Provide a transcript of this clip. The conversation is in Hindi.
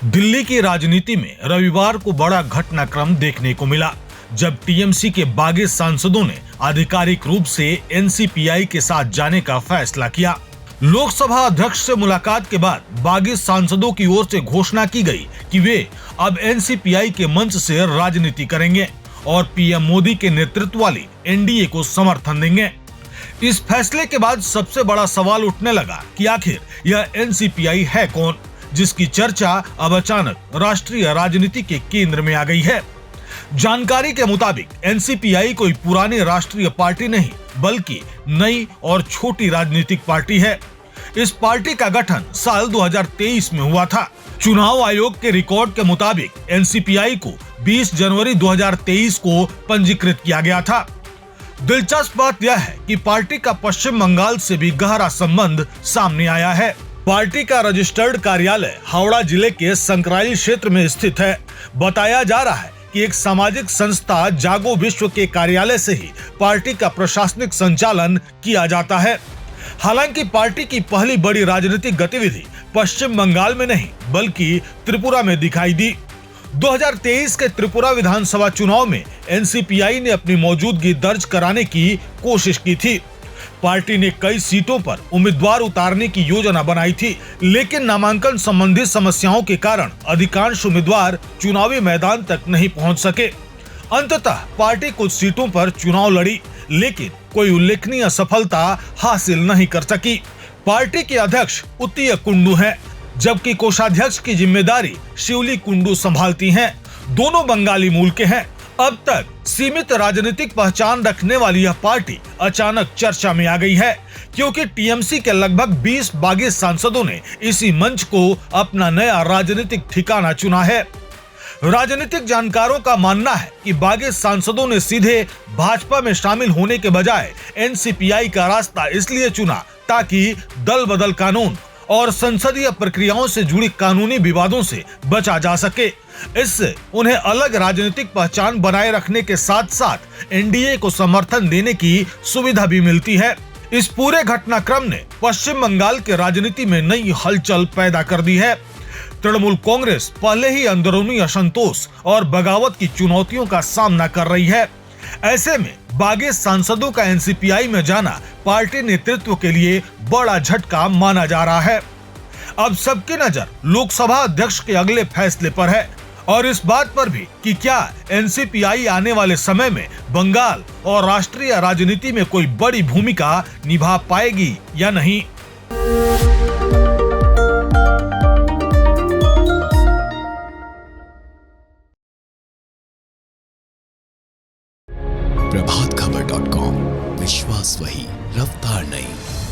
दिल्ली की राजनीति में रविवार को बड़ा घटनाक्रम देखने को मिला, जब टीएमसी के बागी सांसदों ने आधिकारिक रूप से एनसीपीआई के साथ जाने का फैसला किया। लोकसभा अध्यक्ष से मुलाकात के बाद बागी सांसदों की ओर से घोषणा की गई कि वे अब एनसीपीआई के मंच से राजनीति करेंगे और पीएम मोदी के नेतृत्व वाली एनडीए को समर्थन देंगे। इस फैसले के बाद सबसे बड़ा सवाल उठने लगा कि आखिर यह एनसीपीआई है कौन, जिसकी चर्चा अब अचानक राष्ट्रीय राजनीति के केंद्र में आ गई है। जानकारी के मुताबिक एनसीपीआई कोई पुरानी राष्ट्रीय पार्टी नहीं, बल्कि नई और छोटी राजनीतिक पार्टी है। इस पार्टी का गठन साल 2023 में हुआ था। चुनाव आयोग के रिकॉर्ड के मुताबिक एनसीपीआई को 20 जनवरी 2023 को पंजीकृत किया गया था। दिलचस्प बात यह है कि पार्टी का पश्चिम बंगाल से भी गहरा संबंध सामने आया है। पार्टी का रजिस्टर्ड कार्यालय हावड़ा जिले के संकराइल क्षेत्र में स्थित है। बताया जा रहा है कि एक सामाजिक संस्था जागो विश्व के कार्यालय से ही पार्टी का प्रशासनिक संचालन किया जाता है। हालांकि पार्टी की पहली बड़ी राजनीतिक गतिविधि पश्चिम बंगाल में नहीं, बल्कि त्रिपुरा में दिखाई दी। 2023 के त्रिपुरा विधानसभा चुनाव में एनसीपीआई ने अपनी मौजूदगी दर्ज कराने की कोशिश की थी। पार्टी ने कई सीटों पर उम्मीदवार उतारने की योजना बनाई थी, लेकिन नामांकन संबंधी समस्याओं के कारण अधिकांश उम्मीदवार चुनावी मैदान तक नहीं पहुंच सके। अंततः पार्टी कुछ सीटों पर चुनाव लड़ी, लेकिन कोई उल्लेखनीय सफलता हासिल नहीं कर सकी। पार्टी के अध्यक्ष उत्तीय कुंडू हैं, जबकि कोषाध्यक्ष की जिम्मेदारी शिवली कुंडू संभालती हैं। दोनों बंगाली मूल के हैं। अब तक सीमित राजनीतिक पहचान रखने वाली यह पार्टी अचानक चर्चा में आ गई है, क्योंकि टीएमसी के लगभग 20 बागी सांसदों ने इसी मंच को अपना नया राजनीतिक ठिकाना चुना है। राजनीतिक जानकारों का मानना है कि बागी सांसदों ने सीधे भाजपा में शामिल होने के बजाय एनसीपीआई का रास्ता इसलिए चुना ताकि दल बदल कानून और संसदीय प्रक्रियाओं से जुड़ी कानूनी विवादों से बचा जा सके। इससे उन्हें अलग राजनीतिक पहचान बनाए रखने के साथ साथ एनडीए को समर्थन देने की सुविधा भी मिलती है। इस पूरे घटनाक्रम ने पश्चिम बंगाल के राजनीति में नई हलचल पैदा कर दी है। तृणमूल कांग्रेस पहले ही अंदरूनी असंतोष और बगावत की चुनौतियों का सामना कर रही है। ऐसे में बागी सांसदों का एनसीपीआई में जाना पार्टी नेतृत्व के लिए बड़ा झटका माना जा रहा है। अब सबकी नजर लोकसभा अध्यक्ष के अगले फैसले पर है और इस बात पर भी कि क्या एनसीपीआई आने वाले समय में बंगाल और राष्ट्रीय राजनीति में कोई बड़ी भूमिका निभा पाएगी या नहीं। प्रभातखबर.com, विश्वास वही, रफ्तार नहीं।